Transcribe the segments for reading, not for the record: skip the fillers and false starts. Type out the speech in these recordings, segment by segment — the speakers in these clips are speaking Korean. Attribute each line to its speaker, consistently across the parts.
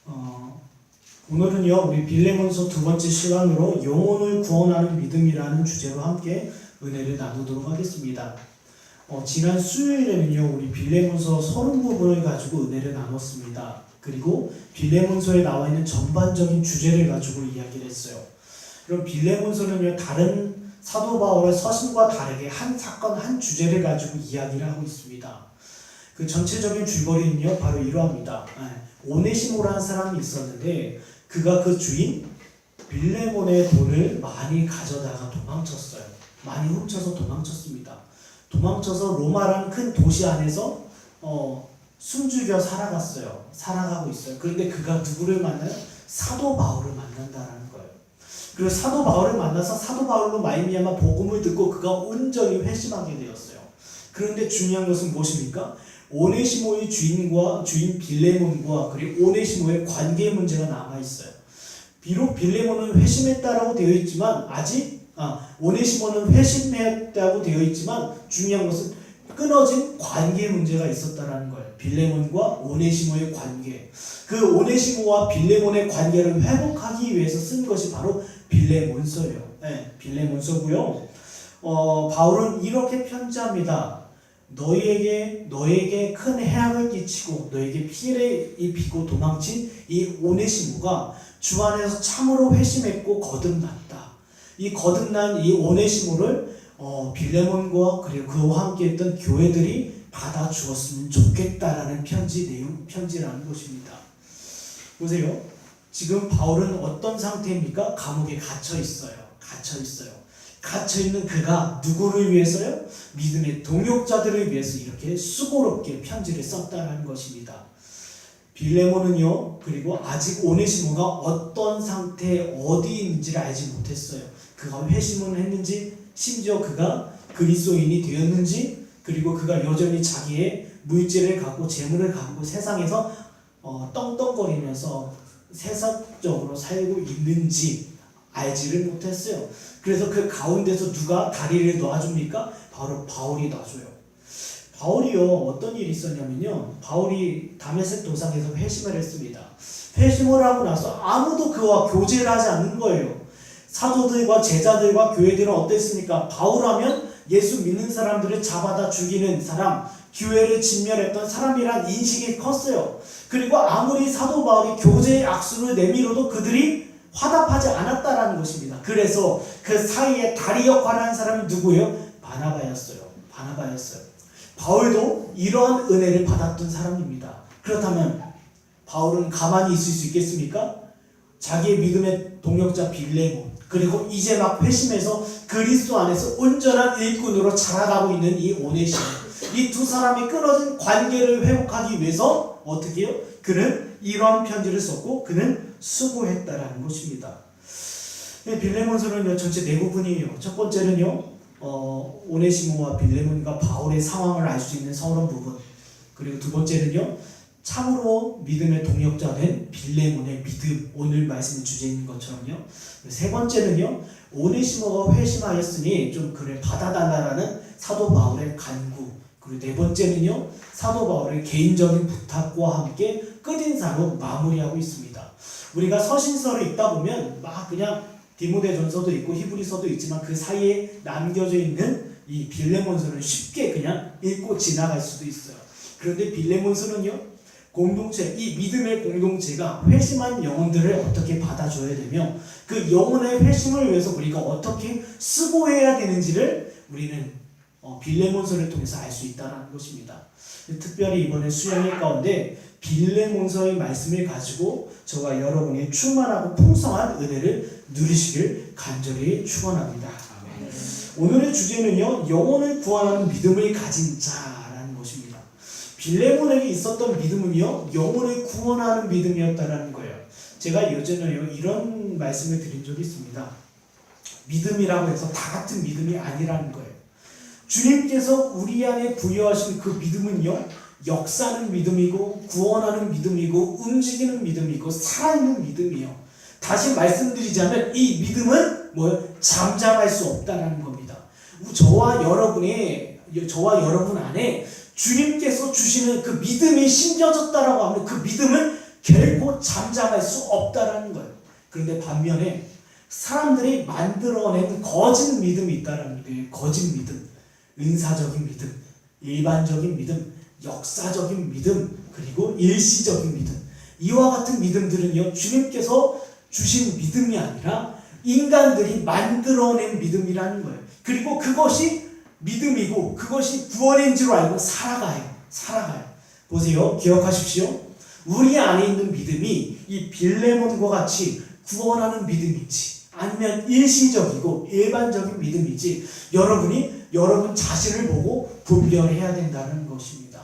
Speaker 1: 어, 오늘은요 우리 빌레몬서 두 번째 시간으로 영혼을 구원하는 믿음이라는 주제로 함께 은혜를 나누도록 하겠습니다. 지난 수요일에는요 우리 빌레몬서 30부분을 가지고 은혜를 나눴습니다. 그리고 빌레몬서에 나와 있는 전반적인 주제를 가지고 이야기를 했어요. 그럼 빌레몬서는요 다른 사도 바울의 서신과 다르게 한 사건 한 주제를 가지고 이야기를 하고 있습니다. 그 전체적인 줄거리는요 바로 이러합니다. 오네시모라는 사람이 있었는데 그가 그 주인 빌레몬의 돈을 많이 가져다가 도망쳤어요. 많이 훔쳐서 도망쳤습니다. 도망쳐서 로마라는 큰 도시 안에서 숨죽여 살아가고 있어요. 그런데 그가 누구를 만나요? 사도 바울을 만난다라는 거예요. 그리고 사도 바울을 만나서 사도 바울로 말미암아 복음을 듣고 그가 온전히 회심하게 되었어요. 그런데 중요한 것은 무엇입니까? 오네시모의 주인 빌레몬과 그리고 오네시모의 관계 문제가 남아있어요. 비록 빌레몬은 회심했다라고 되어 있지만 오네시모는 회심했다고 되어 있지만 중요한 것은 끊어진 관계 문제가 있었다라는 거예요. 빌레몬과 오네시모의 관계. 그 오네시모와 빌레몬의 관계를 회복하기 위해서 쓴 것이 바로 빌레몬서예요. 빌레몬서고요. 바울은 이렇게 편지합니다. 너에게 큰 해악을 끼치고 너에게 피해를 입히고 도망친 이 오네시모가 주 안에서 참으로 회심했고 거듭났다. 이 거듭난 이 오네시모를 빌레몬과 그리고 그와 함께했던 교회들이 받아주었으면 좋겠다라는 편지라는 것입니다. 보세요. 지금 바울은 어떤 상태입니까? 감옥에 갇혀 있어요. 갇혀있는 그가 누구를 위해서요? 믿음의 동역자들을 위해서 이렇게 수고롭게 편지를 썼다는 것입니다. 빌레몬은요, 그리고 아직 오네시모가 어떤 상태에 어디 있는지를 알지 못했어요. 그가 회심을 했는지, 심지어 그가 그리스도인이 되었는지, 그리고 그가 여전히 자기의 물질을 갖고 재물을 갖고 세상에서 떵떵거리면서 세상적으로 살고 있는지 알지를 못했어요. 그래서 그 가운데서 누가 다리를 놔줍니까? 바로 바울이 놔줘요. 바울이요 어떤 일이 있었냐면요, 바울이 다메섹 도상에서 회심을 했습니다. 회심을 하고 나서 아무도 그와 교제를 하지 않는 거예요. 사도들과 제자들과 교회들은 어땠습니까? 바울하면 예수 믿는 사람들을 잡아다 죽이는 사람, 교회를 진멸했던 사람이란 인식이 컸어요. 그리고 아무리 사도 바울이 교제의 악수를 내밀어도 그들이 화답하지 않았다라는 것입니다. 그래서 그 사이에 다리 역할을 한 사람이 누구예요? 바나바였어요. 바울도 이러한 은혜를 받았던 사람입니다. 그렇다면 바울은 가만히 있을 수 있겠습니까? 자기의 믿음의 동역자 빌레몬, 그리고 이제 막 회심해서 그리스도 안에서 온전한 일꾼으로 자라가고 있는 이 오네시모, 이 두 사람이 끊어진 관계를 회복하기 위해서 어떻게 해요? 그는 이러한 편지를 썼고 그는 수고했다라는 것입니다. 빌레몬서는요 전체 네 부분이에요. 첫 번째는요 오네시모와 빌레몬과 바울의 상황을 알 수 있는 서론 부분, 그리고 두 번째는요 참으로 믿음의 동역자 된 빌레몬의 믿음, 오늘 말씀의 주제인 것처럼요. 세 번째는요 오네시모가 회심하였으니 좀 그를 받아달라라는 사도 바울의 간구, 그리고 네 번째는요 사도 바울의 개인적인 부탁과 함께 끝인사로 마무리하고 있습니다. 우리가 서신서를 읽다 보면 막 그냥 디모데전서도 있고 히브리서도 있지만 그 사이에 남겨져 있는 이 빌레몬서는 쉽게 그냥 읽고 지나갈 수도 있어요. 그런데 빌레몬서는요 이 믿음의 공동체가 회심한 영혼들을 어떻게 받아줘야 되며 그 영혼의 회심을 위해서 우리가 어떻게 수고해야 되는지를 우리는 빌레몬서를 통해서 알 수 있다는 것입니다. 특별히 이번에 수양회 가운데 빌레몬서의 말씀을 가지고 저와 여러분이 충만하고 풍성한 은혜를 누리시길 간절히 축원합니다. 오늘의 주제는요 영혼을 구원하는 믿음을 가진 자라는 것입니다. 빌레몬에게 있었던 믿음은요 영혼을 구원하는 믿음이었다라는 거예요. 제가 예전에 이런 말씀을 드린 적이 있습니다. 믿음이라고 해서 다 같은 믿음이 아니라는 거예요. 주님께서 우리 안에 부여하신 그 믿음은요 역사하는 믿음이고 구원하는 믿음이고 움직이는 믿음이고 살아있는 믿음이에요. 다시 말씀드리자면 이 믿음은 잠잠할 수 없다는 겁니다. 저와 여러분 안에 주님께서 주시는 그 믿음이 심겨졌다라고 하면 그 믿음은 결코 잠잠할 수 없다라는 거예요. 그런데 반면에 사람들이 만들어낸 거짓 믿음이 있다라는 거예요. 거짓 믿음, 은사적인 믿음, 일반적인 믿음, 역사적인 믿음, 그리고 일시적인 믿음. 이와 같은 믿음들은요, 주님께서 주신 믿음이 아니라 인간들이 만들어낸 믿음이라는 거예요. 그리고 그것이 믿음이고 그것이 구원인 줄 알고 살아가요. 보세요. 기억하십시오. 우리 안에 있는 믿음이 이 빌레몬과 같이 구원하는 믿음인지 아니면 일시적이고 일반적인 믿음인지 여러분이 여러분 자신을 보고 분별해야 된다는 것입니다.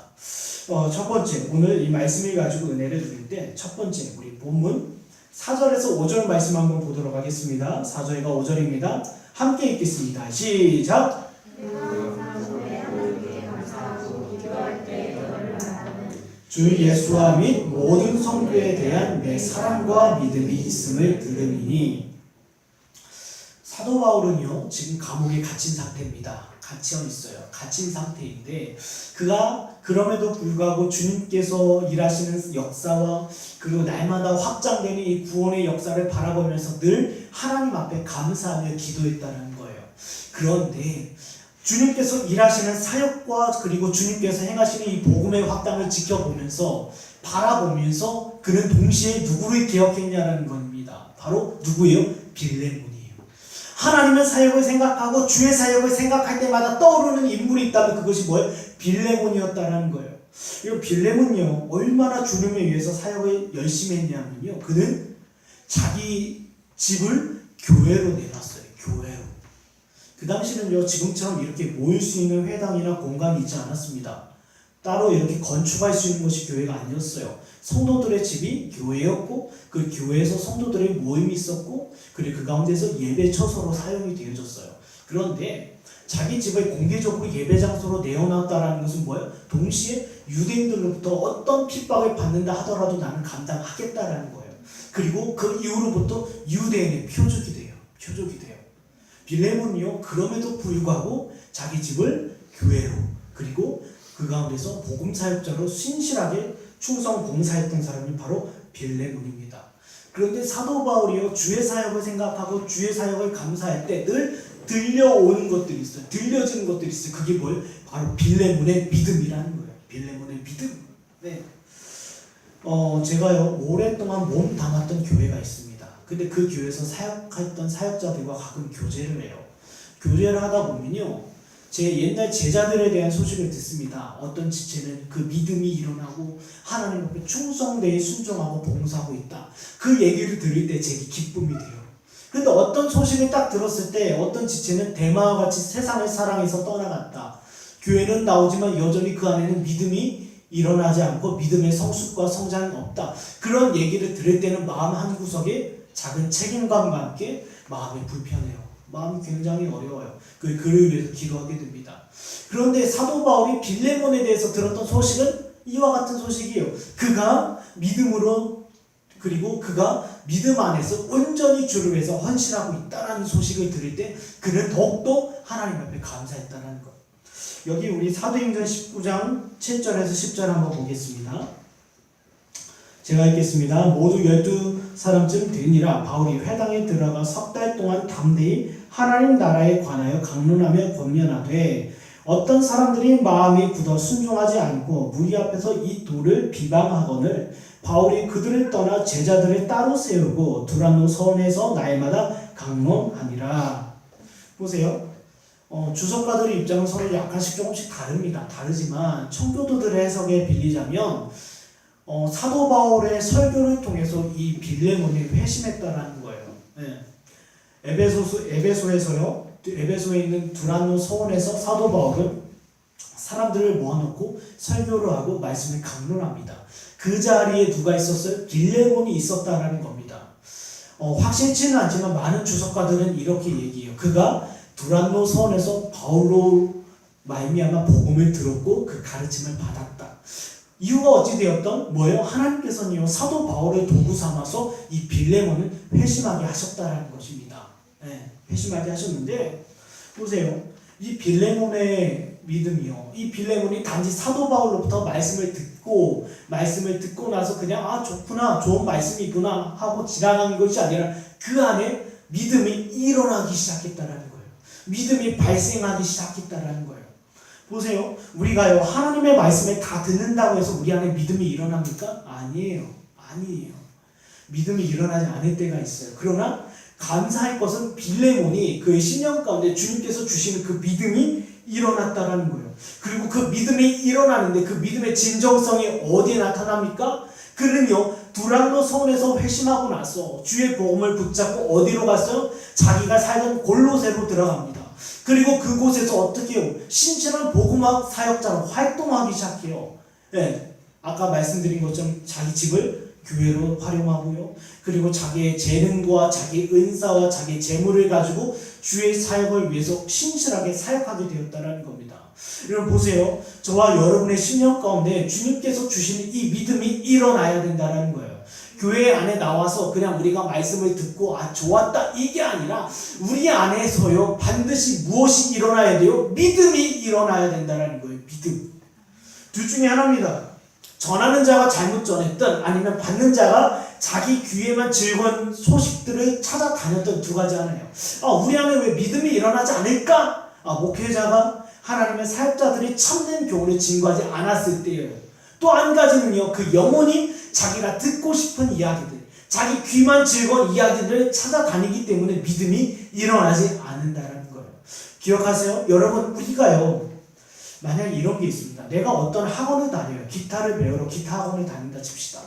Speaker 1: 첫 번째, 오늘 이 말씀을 가지고 은혜를 드릴 때 첫 번째 우리 본문 4절에서 5절 말씀 한번 보도록 하겠습니다. 4절과 5절입니다. 함께 읽겠습니다. 시작! 주 예수와 및 모든 성도에 대한 내 사랑과 믿음이 있음을 들으니. 사도 바울은요 지금 감옥에 갇힌 상태입니다. 갇혀 있어요. 갇힌 상태인데 그가 그럼에도 불구하고 주님께서 일하시는 역사와 그리고 날마다 확장되는 이 구원의 역사를 바라보면서 늘 하나님 앞에 감사하며 기도했다는 거예요. 그런데 주님께서 일하시는 사역과 그리고 주님께서 행하시는 이 복음의 확장을 지켜보면서 바라보면서 그는 동시에 누구를 기억했냐는 겁니다. 바로 누구예요? 빌레몬이에요. 하나님의 사역을 생각하고 주의 사역을 생각할 때마다 떠오르는 인물이 있다면 그것이 뭐예요? 빌레몬이었다는 거예요. 이 빌레몬이요 얼마나 주님을 위해서 사역을 열심히 했냐면요, 그는 자기 집을 교회로 내놨어요. 교회로. 그 당시는요 지금처럼 이렇게 모일 수 있는 회당이나 공간이 있지 않았습니다. 따로 이렇게 건축할 수 있는 것이 교회가 아니었어요. 성도들의 집이 교회였고 그 교회에서 성도들의 모임이 있었고 그리고 그 가운데서 예배 처소로 사용이 되어졌어요. 그런데 자기 집을 공개적으로 예배 장소로 내어놨다는 것은 뭐예요? 동시에 유대인들로부터 어떤 핍박을 받는다 하더라도 나는 감당하겠다라는 거예요. 그리고 그 이후로부터 유대인의 표적이 돼요. 빌레몬이요 그럼에도 불구하고 자기 집을 교회로 그리고 그 가운데서 복음 사역자로 신실하게 충성 봉사했던 사람이 바로 빌레몬입니다. 그런데 사도 바울이요 주의 사역을 생각하고 주의 사역을 감사할 때 늘 들려오는 것들이 있어요. 들려지는 것들이 있어요. 그게 뭐예요? 바로 빌레몬의 믿음이라는 거예요. 빌레몬의 믿음. 네. 제가요 오랫동안 몸 담았던 교회가 있습니다. 근데 그 교회에서 사역했던 사역자들과 가끔 교제를 해요. 교제를 하다 보면요 제 옛날 제자들에 대한 소식을 듣습니다. 어떤 지체는 그 믿음이 일어나고 하나님 앞에 충성되이 순종하고 봉사하고 있다. 그 얘기를 들을 때 제게 기쁨이 돼요. 근데 어떤 소식을 딱 들었을 때 어떤 지체는 대마와 같이 세상을 사랑해서 떠나갔다. 교회는 나오지만 여전히 그 안에는 믿음이 일어나지 않고 믿음의 성숙과 성장이 없다. 그런 얘기를 들을 때는 마음 한구석에 작은 책임감과 함께 마음이 불편해요. 마음이 굉장히 어려워요. 그를 위해서 기도하게 됩니다. 그런데 사도 바울이 빌레몬에 대해서 들었던 소식은 이와 같은 소식이에요. 그가 믿음으로 그리고 그가 믿음 안에서 온전히 주를 위해서 헌신하고 있다는 소식을 들을 때 그는 더욱더 하나님 앞에 감사했다는 것. 여기 우리 사도행전 19장 7절에서 10절 한번 보겠습니다. 제가 읽겠습니다. 모두 12사람쯤 되니라. 바울이 회당에 들어가 석 달 동안 담대히 하나님 나라에 관하여 강론하며 권면하되 어떤 사람들이 마음이 굳어 순종하지 않고 무리 앞에서 이 돌을 비방하거늘 바울이 그들을 떠나 제자들을 따로 세우고 두란노 서원에서 날마다 강론하니라. 보세요. 주석가들의 입장은 서로 약간씩 조금씩 다릅니다. 다르지만 청교도들의 해석에 빌리자면 사도 바울의 설교를 통해서 이 빌레몬이 회심했다라는 거예요. 네. 에베소에 있는 두란노 서원에서 사도 바울은 사람들을 모아놓고 설교를 하고 말씀을 강론합니다. 그 자리에 누가 있었어요? 빌레몬이 있었다라는 겁니다. 확실치는 않지만 많은 주석가들은 이렇게 얘기해요. 그가 두란노 서원에서 바울로 말미암아 복음을 들었고 그 가르침을 받았다. 이유가 어찌 되었던 뭐예요? 하나님께서는요 사도 바울을 도구 삼아서 이 빌레몬을 회심하게 하셨다라는 것입니다. 네, 회심하게 하셨는데 보세요. 이 빌레몬의 믿음이요. 이 빌레몬이 단지 사도 바울로부터 말씀을 듣고 나서 그냥 아 좋구나 좋은 말씀이구나 하고 지나간 것이 아니라 그 안에 믿음이 일어나기 시작했다라는 거예요. 믿음이 발생하기 시작했다라는 거예요. 보세요. 우리가요 하나님의 말씀을 다 듣는다고 해서 우리 안에 믿음이 일어납니까? 아니에요. 믿음이 일어나지 않을 때가 있어요. 그러나 감사할 것은 빌레몬이 그의 신령 가운데 주님께서 주시는 그 믿음이 일어났다라는 거예요. 그리고 그 믿음이 일어나는데 그 믿음의 진정성이 어디에 나타납니까? 그는요 두란노 성에서 회심하고 나서 주의 복음을 붙잡고 어디로 갔어요? 자기가 살던 골로새로 들어갑니다. 그리고 그곳에서 어떻게 해요? 신실한 복음학 사역자로 활동하기 시작해요. 네, 아까 말씀드린 것처럼 자기 집을 교회로 활용하고요. 그리고 자기의 재능과 자기 은사와 자기 재물을 가지고 주의 사역을 위해서 신실하게 사역하게 되었다는 겁니다. 여러분 보세요. 저와 여러분의 신령 가운데 주님께서 주시는 이 믿음이 일어나야 된다는 거예요. 교회 안에 나와서 그냥 우리가 말씀을 듣고 아 좋았다 이게 아니라 우리 안에서요 반드시 무엇이 일어나야 돼요? 믿음이 일어나야 된다는 거예요. 믿음. 둘 중에 하나입니다. 전하는 자가 잘못 전했든 아니면 받는 자가 자기 귀에만 즐거운 소식들을 찾아다녔던 두 가지 하나예요. 우리 안에 왜 믿음이 일어나지 않을까? 목회자가 하나님의 사역자들이 참된 교훈을 증거하지 않았을 때예요. 또 한 가지는요, 그 영혼이 자기가 듣고 싶은 이야기들, 자기 귀만 즐거운 이야기들을 찾아다니기 때문에 믿음이 일어나지 않는다는 거예요. 기억하세요? 여러분, 우리가요, 만약에 이런 게 있습니다. 내가 어떤 학원을 다녀요. 기타를 배우러 기타 학원을 다닌다 칩시다.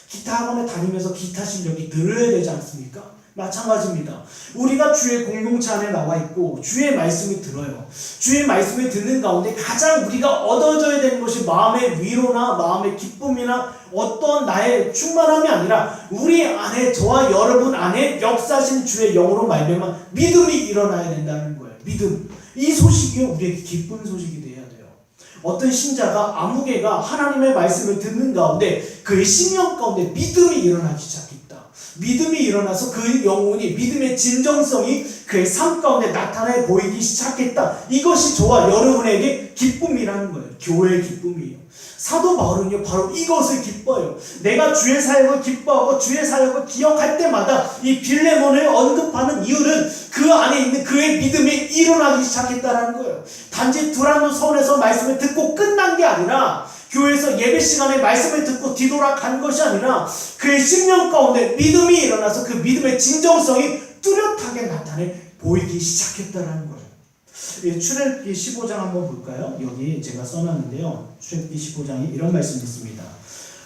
Speaker 1: 기타 학원을 다니면서 기타 실력이 늘어야 되지 않습니까? 마찬가지입니다. 우리가 주의 공동체 안에 나와 있고 주의 말씀을 들어요. 주의 말씀을 듣는 가운데 가장 우리가 얻어져야 되는 것이 마음의 위로나 마음의 기쁨이나 어떤 나의 충만함이 아니라 우리 안에 저와 여러분 안에 역사하신 주의 영으로 말미암아 믿음이 일어나야 된다는 거예요. 믿음. 이 소식이요 우리에게 기쁜 소식이 돼야 돼요. 어떤 신자가 아무개가 하나님의 말씀을 듣는 가운데 그의 심령 가운데 믿음이 일어나기 시작했다. 믿음이 일어나서 그 영혼이 믿음의 진정성이 그의 삶 가운데 나타내 보이기 시작했다. 이것이 저와 여러분에게 기쁨이라는 거예요. 교회의 기쁨이에요. 사도 바울은요 바로 이것을 기뻐요. 내가 주의 사역을 기뻐하고 주의 사역을 기억할 때마다 이 빌레몬을 언급하는 이유는 그 안에 있는 그의 믿음이 일어나기 시작했다는 거예요. 단지 두란노 서울에서 말씀을 듣고 끝난 게 아니라 교회에서 예배 시간에 말씀을 듣고 뒤돌아 간 것이 아니라 그의 심령 가운데 믿음이 일어나서 그 믿음의 진정성이 뚜렷하게 나타내 보이기 시작했다는 거예요. 출애굽기 15장 한번 볼까요? 여기 제가 써놨는데요. 출애굽기 15장에 이런 말씀이 있습니다.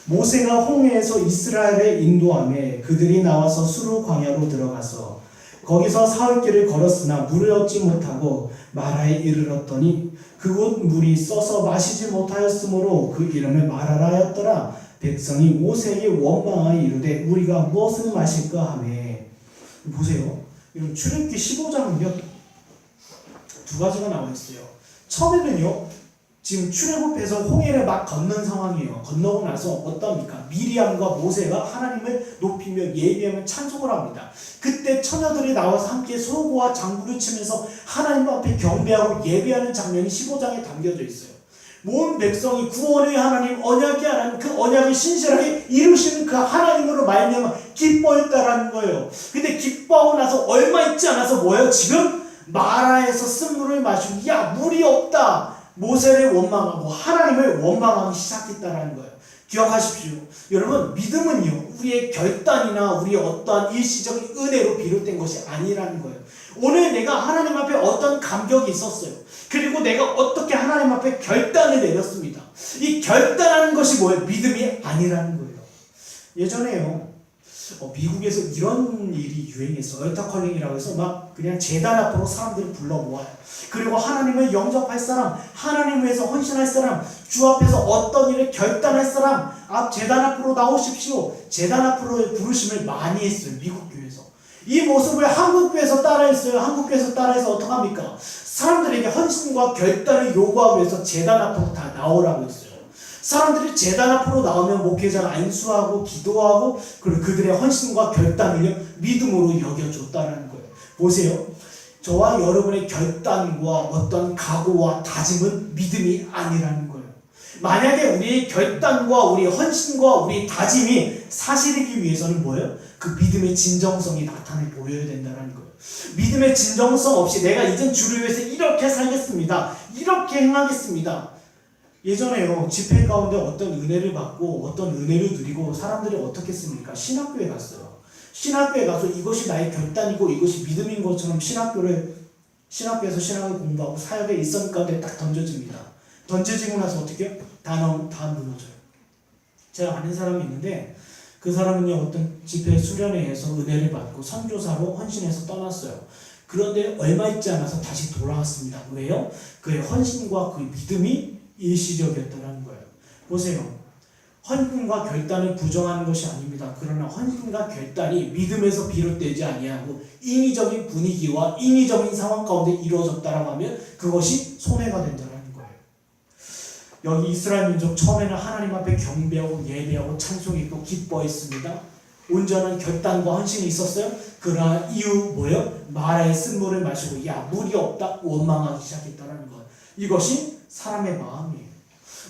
Speaker 1: 모세가 홍해에서 이스라엘을 인도하며 그들이 나와서 수르 광야로 들어가서 거기서 사흘길을 걸었으나 물을 얻지 못하고 마라에 이르렀더니 그곳 물이 써서 마시지 못하였으므로 그 이름을 마라라 하였더라. 백성이 모세에게 원망하여 이르되 우리가 무엇을 마실까 하며. 보세요. 출애굽기 15장은요 두 가지가 나와 있어요. 처음에는요 지금 출애굽해서 홍해를 막 건넌 상황이에요. 건너고 나서 어떻습니까? 미리암과 모세가 하나님을 높이며 예배하며 찬송을 합니다. 그때 처녀들이 나와서 함께 소고와 장구를 치면서 하나님 앞에 경배하고 예배하는 장면이 15장에 담겨져 있어요. 모든 백성이 구원의 하나님, 언약의 하나님, 그 언약을 신실하게 이루시는 그 하나님으로 말미암아 기뻐했다라는 거예요. 근데 기뻐하고 나서 얼마 있지 않아서 뭐예요? 지금 마라에서 쓴 물을 마시고 야 물이 없다. 모세를 원망하고 하나님을 원망하기 시작했다는 거예요. 기억하십시오. 여러분 믿음은요 우리의 결단이나 우리의 어떠한 일시적인 은혜로 비롯된 것이 아니라는 거예요. 오늘 내가 하나님 앞에 어떤 감격이 있었어요. 그리고 내가 어떻게 하나님 앞에 결단을 내렸습니다. 이 결단하는 것이 뭐예요? 믿음이 아니라는 거예요. 예전에요 미국에서 이런 일이 유행했어. 얼터컬링이라고 해서 막 그냥 제단 앞으로 사람들을 불러 모아요. 그리고 하나님을 영접할 사람, 하나님 위해서 헌신할 사람, 주 앞에서 어떤 일을 결단할 사람 앞 제단 앞으로 나오십시오. 제단 앞으로 부르심을 많이 했어요. 미국 교회에서. 이 모습을 한국 교회에서 따라했어요. 한국 교회에서 따라해서 어떡합니까? 사람들에게 헌신과 결단을 요구하기 위해서 제단 앞으로 다 나오라고 했어요. 사람들이 제단 앞으로 나오면 목회자가 안수하고 기도하고 그리고 그들의 헌신과 결단을 믿음으로 여겨줬다는 거예요. 보세요. 저와 여러분의 결단과 어떤 각오와 다짐은 믿음이 아니라는 거예요. 만약에 우리의 결단과 우리의 헌신과 우리의 다짐이 사실이기 위해서는 뭐예요? 그 믿음의 진정성이 나타내 보여야 된다는 거예요. 믿음의 진정성 없이 내가 이젠 주를 위해서 이렇게 살겠습니다, 이렇게 행하겠습니다. 예전에요, 집회 가운데 어떤 은혜를 받고 어떤 은혜를 누리고 사람들이 어떻게 했습니까? 신학교에 갔어요. 신학교에 가서 이것이 나의 결단이고 이것이 믿음인 것처럼 신학교에서 신학을 공부하고 사역의 일선 가운데 딱 던져집니다. 던져지고 나서 어떻게 해요? 다 무너져요. 제가 아는 사람이 있는데 그 사람은요, 어떤 집회 수련회에서 은혜를 받고 선교사로 헌신해서 떠났어요. 그런데 얼마 있지 않아서 다시 돌아왔습니다. 왜요? 그의 헌신과 그 믿음이 일시적이었다는 거예요. 보세요. 헌신과 결단을 부정하는 것이 아닙니다. 그러나 헌신과 결단이 믿음에서 비롯되지 아니하고 인위적인 분위기와 인위적인 상황 가운데 이루어졌다라고 하면 그것이 손해가 된다는 거예요. 여기 이스라엘 민족 처음에는 하나님 앞에 경배하고 예배하고 찬송했고 기뻐했습니다. 온전한 결단과 헌신이 있었어요. 그러나 이후 뭐예요? 마라의 쓴물을 마시고 야, 물이 없다 원망하기 시작했다는 거예요. 이것이 사람의 마음이에요.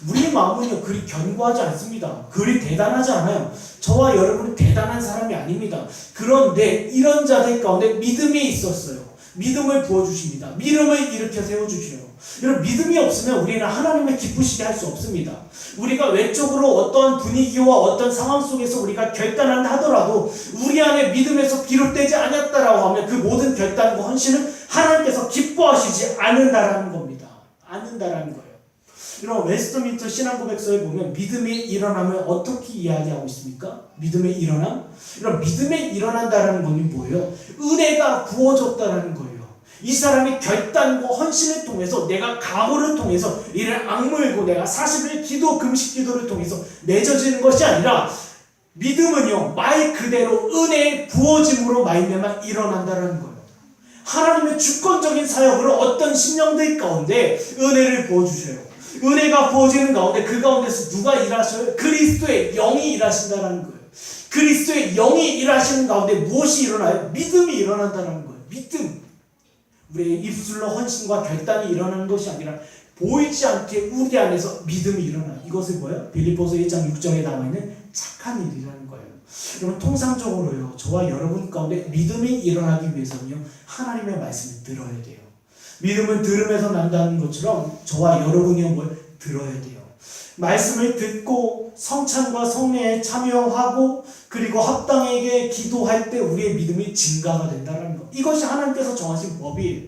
Speaker 1: 우리의 마음은요, 그리 견고하지 않습니다. 그리 대단하지 않아요. 저와 여러분은 대단한 사람이 아닙니다. 그런데 이런 자들 가운데 믿음이 있었어요. 믿음을 부어주십니다. 믿음을 일으켜 세워주셔요. 여러분, 믿음이 없으면 우리는 하나님을 기쁘시게 할 수 없습니다. 우리가 외적으로 어떤 분위기와 어떤 상황 속에서 우리가 결단을 하더라도 우리 안에 믿음에서 비롯되지 않았다라고 하면 그 모든 결단과 헌신은 하나님께서 기뻐하시지 않는다라는 겁니다. 않는다라는 거예요. 이런 웨스트민스터 신앙고백서에 보면 믿음이 일어나면 어떻게 이야기하고 있습니까? 믿음의 일어남? 이런 믿음의 일어난다라는 것이 뭐예요? 은혜가 부어졌다라는 거예요. 이 사람이 결단과 헌신을 통해서 내가 각오를 통해서 이를 악물고 내가 40일 기도 금식 기도를 통해서 맺어지는 것이 아니라 믿음은요, 말 그대로 은혜의 부어짐으로 말미암아 일어난다라는 거예요. 하나님의 주권적인 사역으로 어떤 심령들 가운데 은혜를 부어주셔요. 은혜가 부어지는 가운데 그 가운데서 누가 일하셔요? 그리스도의 영이 일하신다는 거예요. 그리스도의 영이 일하시는 가운데 무엇이 일어나요? 믿음이 일어난다는 거예요. 믿음. 우리의 입술로 헌신과 결단이 일어나는 것이 아니라 보이지 않게 우리 안에서 믿음이 일어나요. 이것을 뭐예요? 빌립보서 1장 6절에 나와 있는 착한 일이라는 거예요. 여러분, 통상적으로요, 저와 여러분 가운데 믿음이 일어나기 위해서는요, 하나님의 말씀을 들어야 돼요. 믿음은 들음에서 난다는 것처럼 저와 여러분이 뭘 들어야 돼요. 말씀을 듣고 성찬과 성례에 참여하고 그리고 합당하게 기도할 때 우리의 믿음이 증가가 된다는 것. 이것이 하나님께서 정하신 법이에요.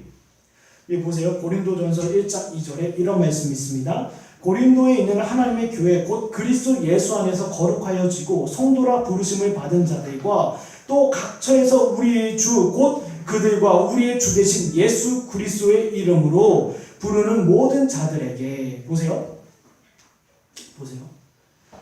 Speaker 1: 여기 보세요. 고린도전서 1장 2절에 이런 말씀이 있습니다. 고린도에 있는 하나님의 교회 곧 그리스도 예수 안에서 거룩하여지고 성도라 부르심을 받은 자들과 또 각처에서 우리의 주 곧 그들과 우리의 주 되신 예수 그리스도의 이름으로 부르는 모든 자들에게 보세요.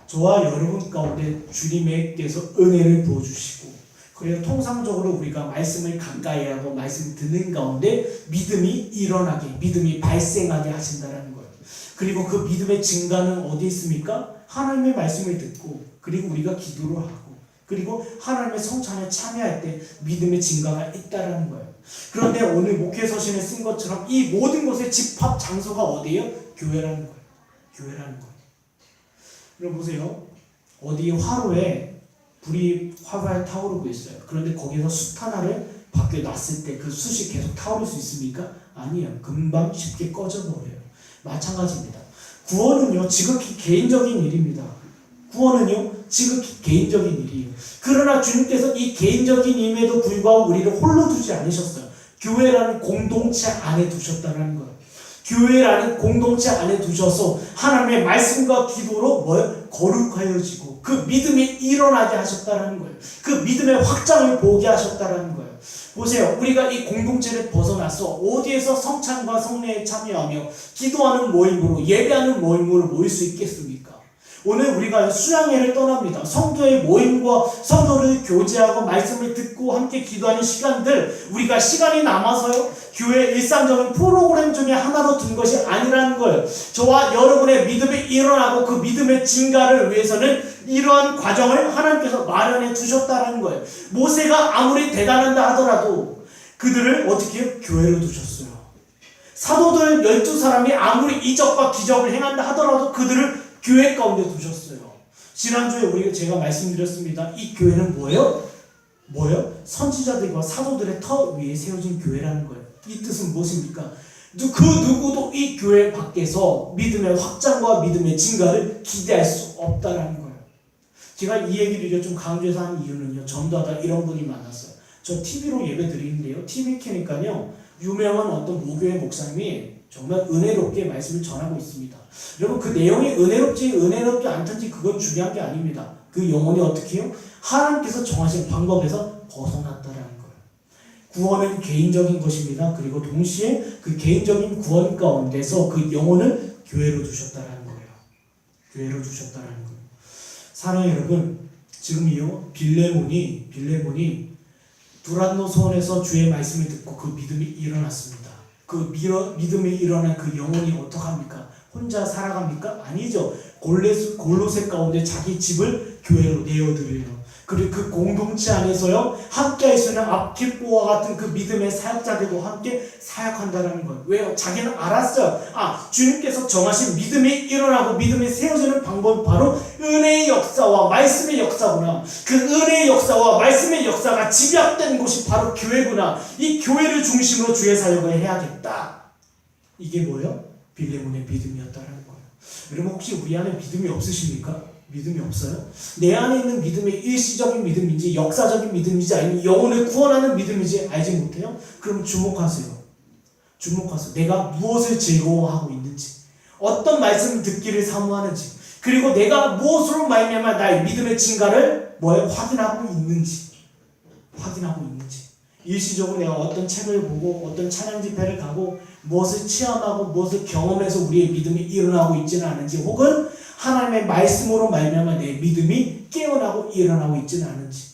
Speaker 1: 저와 여러분 가운데 주님께서 은혜를 부어주시고 그래서 통상적으로 우리가 말씀을 가까이 하고 말씀을 듣는 가운데 믿음이 일어나게, 믿음이 발생하게 하신다는 거예요. 그리고 그 믿음의 증가는 어디 있습니까? 하나님의 말씀을 듣고 그리고 우리가 기도를 하고 그리고 하나님의 성찬에 참여할 때 믿음의 증가가 있다는 거예요. 그런데 오늘 목회 서신에 쓴 것처럼 이 모든 것의 집합 장소가 어디예요? 교회라는 거예요. 교회라는 거예요. 여러분 보세요. 어디 화로에 불이 활활 타오르고 있어요. 그런데 거기서 숯 하나를 밖에 놨을 때 그 숯이 계속 타오를 수 있습니까? 아니에요. 금방 쉽게 꺼져버려요. 마찬가지입니다. 구원은요, 지극히 개인적인 일입니다. 구원은요, 지극히 개인적인 일이에요. 그러나 주님께서 이 개인적인 임에도 불구하고 우리를 홀로 두지 않으셨어요. 교회라는 공동체 안에 두셨다는 거예요. 교회라는 공동체 안에 두셔서 하나님의 말씀과 기도로 거룩하여지고 그 믿음이 일어나게 하셨다는 거예요. 그 믿음의 확장을 보게 하셨다는 거예요. 보세요. 우리가 이 공동체를 벗어나서 어디에서 성찬과 성례에 참여하며 기도하는 모임으로 예배하는 모임으로 모일 수 있겠습니까? 오늘 우리가 수양회를 떠납니다. 성도의 모임과 성도를 교제하고 말씀을 듣고 함께 기도하는 시간들, 우리가 시간이 남아서요, 교회 일상적인 프로그램 중에 하나로 둔 것이 아니라는 거예요. 저와 여러분의 믿음이 일어나고 그 믿음의 증가를 위해서는 이러한 과정을 하나님께서 마련해 주셨다는 거예요. 모세가 아무리 대단한다 하더라도 그들을 어떻게 해요? 교회로 두셨어요. 사도들 12사람이 아무리 이적과 기적을 행한다 하더라도 그들을 교회 가운데 두셨어요. 지난주에 제가 말씀드렸습니다. 이 교회는 뭐예요? 선지자들과 사도들의 터 위에 세워진 교회라는 거예요. 이 뜻은 무엇입니까? 그 누구도 이 교회 밖에서 믿음의 확장과 믿음의 증가를 기대할 수 없다라는 거예요. 제가 이 얘기를 좀 강조해서 하는 이유는요. 전도하다 이런 분이 많았어요. 저 TV로 예배 드리는데요. TV 켜니까요. 유명한 어떤 모교회 목사님이 정말 은혜롭게 말씀을 전하고 있습니다. 여러분 그 내용이 은혜롭지 않든지 그건 중요한 게 아닙니다. 그 영혼이 어떻게 해요? 하나님께서 정하신 방법에서 벗어났다라는 거예요. 구원은 개인적인 것입니다. 그리고 동시에 그 개인적인 구원 가운데서 그 영혼을 교회로 두셨다라는 거예요. 교회로 두셨다라는 거예요. 사랑하는 여러분, 지금이요 빌레몬이 두란노 소원에서 주의 말씀을 듣고 그 믿음이 일어났습니다. 그 믿음이 일어난 그 영혼이 어떡합니까? 혼자 살아갑니까? 아니죠. 골로새 가운데 자기 집을 교회로 내어드려요. 그리고 그 공동체 안에서요 함께 할 수 있는 아키포와 같은 그 믿음의 사역자들과 함께 사역한다는 거예요. 왜요? 자기는 알았어요. 주님께서 정하신 믿음이 일어나고 믿음이 세워지는 방법은 바로 은혜의 역사와 말씀의 역사구나. 그 은혜의 역사와 말씀의 역사가 집약된 곳이 바로 교회구나. 이 교회를 중심으로 주의 사역을 해야겠다. 이게 뭐예요? 빌레몬의 믿음이었다는 거예요. 여러분 혹시 우리 안에 믿음이 없으십니까? 믿음이 없어요? 내 안에 있는 믿음이 일시적인 믿음인지 역사적인 믿음인지 아니면 영혼을 구원하는 믿음인지 알지 못해요? 그럼 주목하세요. 내가 무엇을 즐거워하고 있는지, 어떤 말씀을 듣기를 사모하는지, 그리고 내가 무엇으로 말미암아 나의 믿음의 증가를 확인하고 있는지. 일시적으로 내가 어떤 책을 보고 어떤 찬양 집회를 가고 무엇을 체험하고 무엇을 경험해서 우리의 믿음이 일어나고 있지는 않은지, 혹은 하나님의 말씀으로 말미암아 내 믿음이 깨어나고 일어나고 있지는 않은지.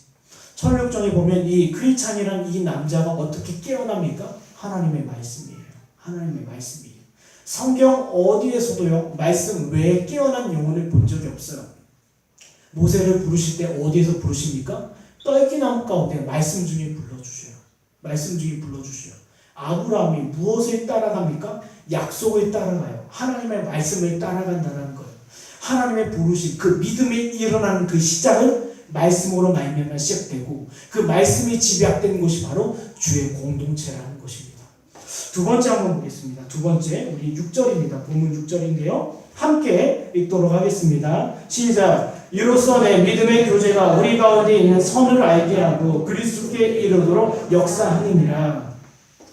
Speaker 1: 철력정에 보면 이 크리찬이라는 이 남자가 어떻게 깨어납니까? 하나님의 말씀이에요. 성경 어디에서도요 말씀 외에 깨어난 영혼을 본 적이 없어요. 모세를 부르실 때 어디에서 부르십니까? 떨기나무 가운데 말씀 중에 불러주셔요. 아브라함이 무엇을 따라갑니까? 약속을 따라가요. 하나님의 말씀을 따라간다는 거예요. 하나님의 부르심, 그 믿음이 일어나는 그 시작은 말씀으로 말미암아 시작되고, 그 말씀이 집약된 곳이 바로 주의 공동체라는 것입니다. 두 번째 한번 보겠습니다. 두 번째, 우리 6절입니다. 본문 6절인데요. 함께 읽도록 하겠습니다. 시작. 이로써 내 믿음의 교제가 우리 가운데 있는 선을 알게 하고 그리스도께 이르도록 역사하느니라.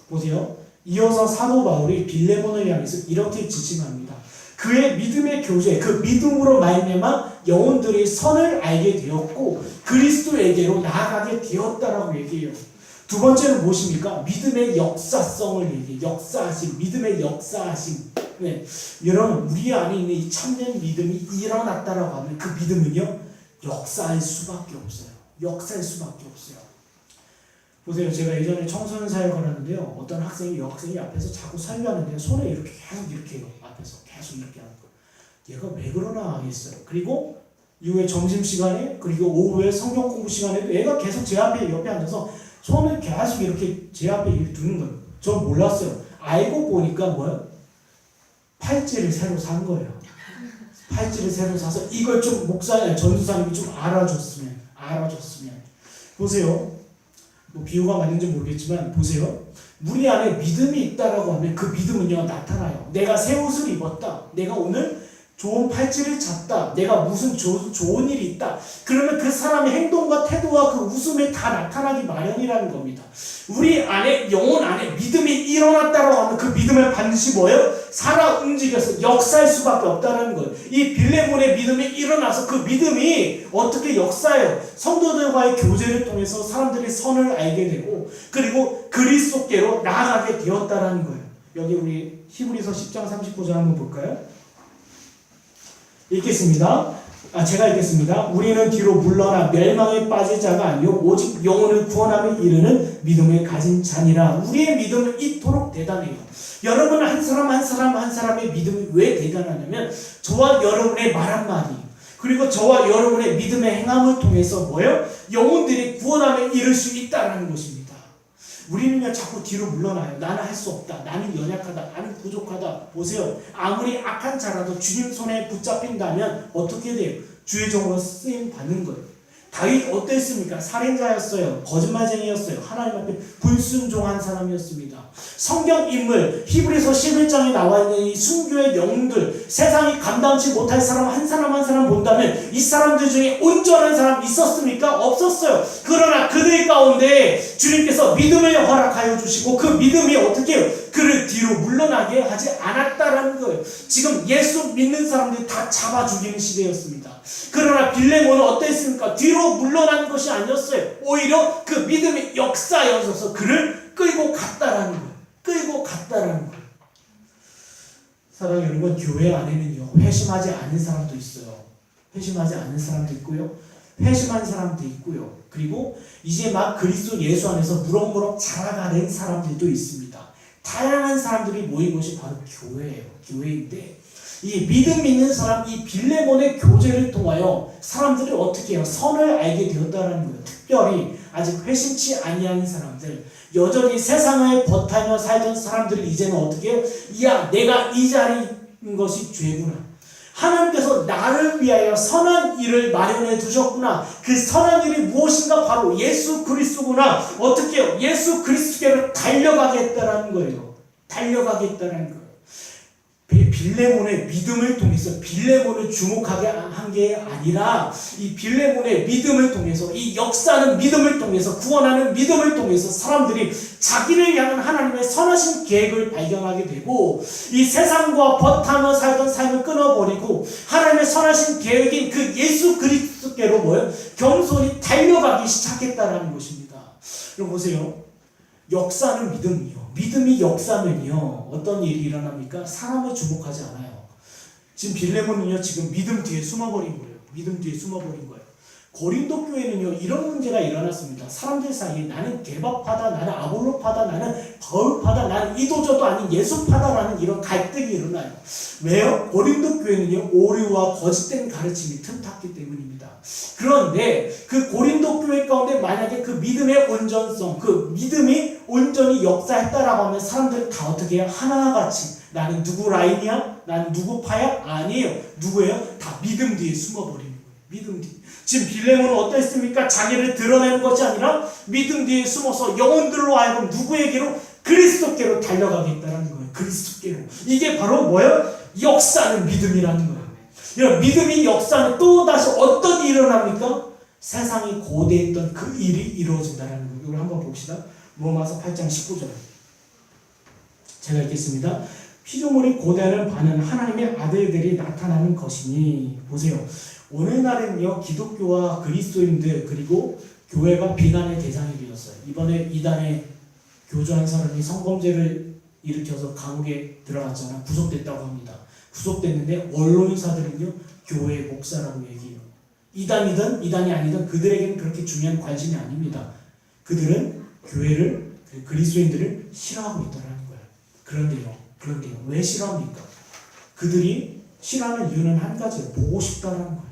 Speaker 1: 보세요. 이어서 사도 바울이 빌레몬을 향해서 이렇게 지칭합니다. 그의 믿음의 교제, 그 믿음으로 말미암아 영혼들이 선을 알게 되었고 그리스도에게로 나아가게 되었다라고 얘기해요. 두 번째는 무엇입니까? 믿음의 역사성을 얘기해요. 믿음의 역사하심. 네. 여러분, 우리 안에 있는 이 참된 믿음이 일어났다라고 하면 그 믿음은요 역사할 수밖에 없어요. 보세요. 제가 예전에 청소년 사역을 하는데요. 어떤 여학생이 앞에서 자꾸 설교하는데 손에 이렇게 계속 이렇게 해요. 앞에서 계속 이렇게 하는 거. 얘가 왜 그러나 했어요. 그리고 이후에 점심시간에, 그리고 오후에 성경 공부 시간에도 얘가 계속 제 옆에 앉아서 손을 계속 이렇게 제 앞에 이렇게 두는 거예요. 전 몰랐어요. 알고 보니까 팔찌를 새로 산 거예요. 팔찌를 새로 사서 이걸 좀 전도사님이 좀 알아줬으면. 보세요. 비유가 맞는지 모르겠지만 보세요. 우리 안에 믿음이 있다라고 하면 그 믿음은요 나타나요. 내가 새 옷을 입었다. 내가 오늘 좋은 팔찌를 찼다. 내가 무슨 좋은 일이 있다. 그러면 그 사람의 행동과 태도와 그 웃음이 다 나타나기 마련이라는 겁니다. 우리 안에, 영혼 안에 믿음이 일어났다라고 하면 그 믿음은 반드시 살아 움직여서 역사할 수밖에 없다는 거예요. 이 빌레몬의 믿음이 일어나서 그 믿음이 어떻게 역사해요? 성도들과의 교제를 통해서 사람들이 선을 알게 되고 그리고 그리스도께로 나아가게 되었다라는 거예요. 여기 우리 히브리서 10장 39절 한번 볼까요? 제가 읽겠습니다. 우리는 뒤로 물러나 멸망에 빠질 자가 아니요 오직 영혼을 구원함에 이르는 믿음을 가진 자니라. 우리의 믿음은 이토록 대단해요. 여러분 한 사람의 믿음이 왜 대단하냐면 저와 여러분의 말 한마디, 그리고 저와 여러분의 믿음의 행함을 통해서 영혼들이 구원함에 이를 수 있다는 것입니다. 우리는요 자꾸 뒤로 물러나요. 나는 할 수 없다. 나는 연약하다. 나는 부족하다. 보세요. 아무리 악한 자라도 주님 손에 붙잡힌다면 어떻게 돼요? 주의 종으로 쓰임 받는 거예요. 다윗 어땠습니까? 살인자였어요. 거짓말쟁이였어요. 하나님 앞에 불순종한 사람이었습니다. 성경 인물 히브리서 11장에 나와 있는 이 순교의 영웅들, 세상이 감당치 못할 사람 한 사람 본다면 이 사람들 중에 온전한 사람 있었습니까? 없었어요. 그러나 그들 가운데 주님께서 믿음을 허락하여 주시고 그 믿음이 어떻게 해요? 그를 뒤로 물러나게 하지 않았다라는 거예요. 지금 예수 믿는 사람들이 다 잡아 죽이는 시대였습니다. 그러나 빌레몬은 어땠습니까? 뒤로 물러난 것이 아니었어요. 오히려 그 믿음의 역사여서 그를 끌고 갔다라는 거예요. 끌고 갔다라는 거예요. 사랑하는 여러분, 교회 안에는요 회심하지 않은 사람도 있어요. 회심하지 않은 사람도 있고요, 회심한 사람도 있고요, 그리고 이제 막 그리스도 예수 안에서 무럭무럭 자라가는 사람들도 있습니다. 다양한 사람들이 모인 것이 바로 교회예요. 교회인데 이 믿음 있는 사람, 이 빌레몬의 교제를 통하여 사람들이 어떻게 해요? 선을 알게 되었다는 거예요. 특별히 아직 회심치 아니하는 사람들, 여전히 세상을 버타며 살던 사람들이 이제는 어떻게 해요? 야, 내가 이 자리인 것이 죄구나. 하나님께서 나를 위하여 선한 일을 마련해 두셨구나. 그 선한 일이 무엇인가? 바로 예수 그리스도구나. 어떻게 해요? 예수 그리스도께로 달려가겠다라는 거예요. 달려가겠다라는 거예요. 빌레몬의 믿음을 통해서 빌레몬을 주목하게 한 게 아니라 이 빌레몬의 믿음을 통해서, 이 역사는 믿음을 통해서, 구원하는 믿음을 통해서 사람들이 자기를 향한 하나님의 선하신 계획을 발견하게 되고 이 세상과 버타며 살던 삶을 끊어버리고 하나님의 선하신 계획인 그 예수 그리스도께로 뭐예요? 겸손히 달려가기 시작했다라는 것입니다. 여러분 보세요. 역사는 믿음이요. 믿음이 역사면요 어떤 일이 일어납니까? 사람을 주목하지 않아요. 지금 빌레몬은요 지금 믿음 뒤에 숨어버린 거예요. 믿음 뒤에 숨어버린 거예요. 고린도 교회는요 이런 문제가 일어났습니다. 사람들 사이에 나는 개바파다, 나는 아볼로파다, 나는 바울파다, 나는 이도저도 아닌 예수파다라는 이런 갈등이 일어나요. 왜요? 고린도 교회는요 오류와 거짓된 가르침이 틈탔기 때문입니다. 그런데 그 고린도 교회 가운데 만약에 그 믿음의 온전성, 그 믿음이 온전히 역사했다라고 하면 사람들은 다 어떻게 해요? 하나같이 나는 누구 라인이야? 나는 누구 파야? 아니에요. 누구예요? 다 믿음 뒤에 숨어버리는 거예요. 믿음 뒤에. 지금 빌레몬은 어땠습니까? 자기를 드러내는 것이 아니라 믿음 뒤에 숨어서 영혼들로 하여금 누구에게로? 그리스도께로 달려가겠다는 거예요. 그리스도께로. 이게 바로 뭐예요? 역사는 믿음이라는 거예요. 이런 믿음이 역사는 또다시 어떤 일이 일어납니까? 세상이 고대했던 그 일이 이루어진다는 거예요. 이걸 한번 봅시다. 로마서 8장 19절. 제가 읽겠습니다. 피조물이 고대를 바는 하나님의 아들들이 나타나는 것이니. 보세요. 오늘날은요 기독교와 그리스도인들 그리고 교회가 비난의 대상이 되었어요. 이번에 이단에 교주한 사람이 성범죄를 일으켜서 감옥에 들어갔잖아. 구속됐다고 합니다. 구속됐는데 언론사들은요 교회의 목사라고 얘기해요. 이단이든 이단이 아니든 그들에게는 그렇게 중요한 관심이 아닙니다. 그들은 교회를, 그리스도인들을 싫어하고 있다는 거예요. 그런데요 왜 싫어합니까? 그들이 싫어하는 이유는 한 가지예요. 보고 싶다는 거예요.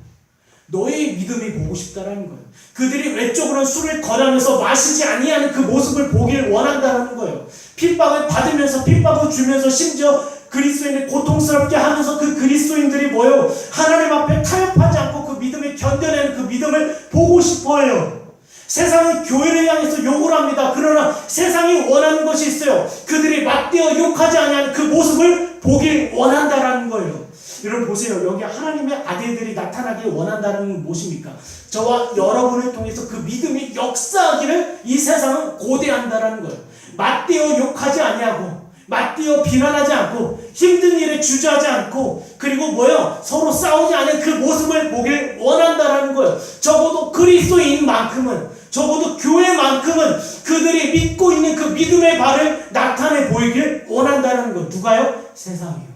Speaker 1: 너의 믿음이 보고 싶다는 거예요. 그들이 외적으로는 술을 거르면서 마시지 아니하는 그 모습을 보길 원한다는 거예요. 핍박을 받으면서 핍박을 주면서 심지어 그리스도인을 고통스럽게 하면서 그 그리스도인들이 뭐예요? 하나님 앞에 타협하지 않고 그 믿음을 견뎌내는 그 믿음을 보고 싶어해요. 세상은 교회를 향해서 욕을 합니다. 그러나 세상이 원하는 것이 있어요. 그들이 맞대어 욕하지 않는 그 모습을 보길 원한다라는 거예요. 여러분 보세요. 여기 하나님의 아들들이 나타나길 원한다는 건 무엇입니까? 저와 여러분을 통해서 그 믿음이 역사하기를 이 세상은 고대한다라는 거예요. 맞대어 욕하지 아니하고 맞대어 비난하지 않고 힘든 일에 주저하지 않고 그리고 뭐요? 서로 싸우지 않은 그 모습을 보길 원한다라는 거예요. 적어도 그리스도인만큼은, 적어도 교회만큼은 그들이 믿고 있는 그 믿음의 발을 나타내 보이길 원한다는 거예요. 누가요? 세상이요.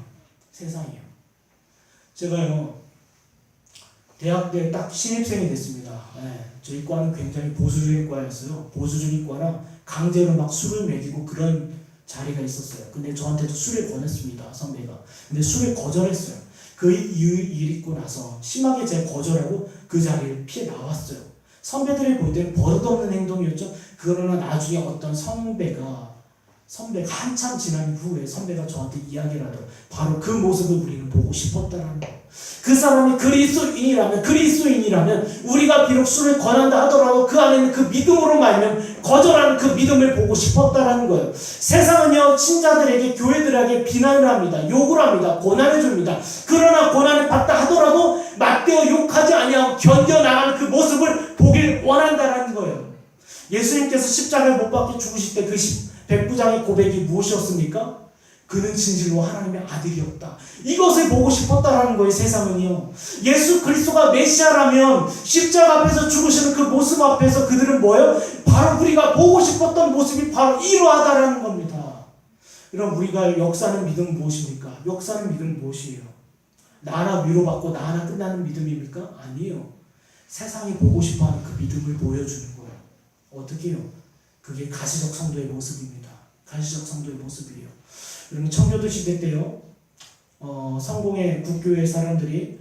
Speaker 1: 세상이요. 제가요 대학 때 딱 신입생이 됐습니다. 저희 과는 굉장히 보수주의 과였어요. 보수주의 과라 강제로 막 술을 먹이고 그런 자리가 있었어요. 근데 저한테도 술을 권했습니다. 선배가. 근데 술을 거절했어요. 그 일 있고 나서 심하게 제가 거절하고 그 자리를 피해 나왔어요. 선배들이 볼 때는 버릇없는 행동이었죠. 그러나 나중에 어떤 선배가 한참 지난 후에 선배가 저한테 이야기를 하더라고요. 바로 그 모습을 우리는 보고 싶었다는 거예요. 그 사람이 그리스도인이라면 우리가 비록 술을 권한다 하더라도 그 안에는 그 믿음으로 말면 거절하는 그 믿음을 보고 싶었다는 거예요. 세상은요, 신자들에게, 교회들에게 비난을 합니다. 욕을 합니다. 고난을 줍니다. 그러나 고난을 받다 하더라도 맞대어 욕하지 아니하고 견뎌나가는 그 모습을 보길 원한다는 거예요. 예수님께서 십자가에 못 박혀 죽으실 때 그 백부장의 고백이 무엇이었습니까? 그는 진실로 하나님의 아들이었다. 이것을 보고 싶었다라는 거예요. 세상은요. 예수 그리스도가 메시아라면 십자가 앞에서 죽으시는 그 모습 앞에서 그들은 뭐예요? 바로 우리가 보고 싶었던 모습이 바로 이러하다라는 겁니다. 그럼 우리가 역사는 믿음은 무엇입니까? 역사는 믿음은 무엇이에요? 나 하나 위로받고 나 하나 끝나는 믿음입니까? 아니에요. 세상이 보고 싶어하는 그 믿음을 보여주는 거예요. 어떻게 해요? 그게 가시적 성도의 모습입니다. 가시적 성도의 모습이에요. 여러분, 청교도 시대 때요, 성공의 국교회 사람들이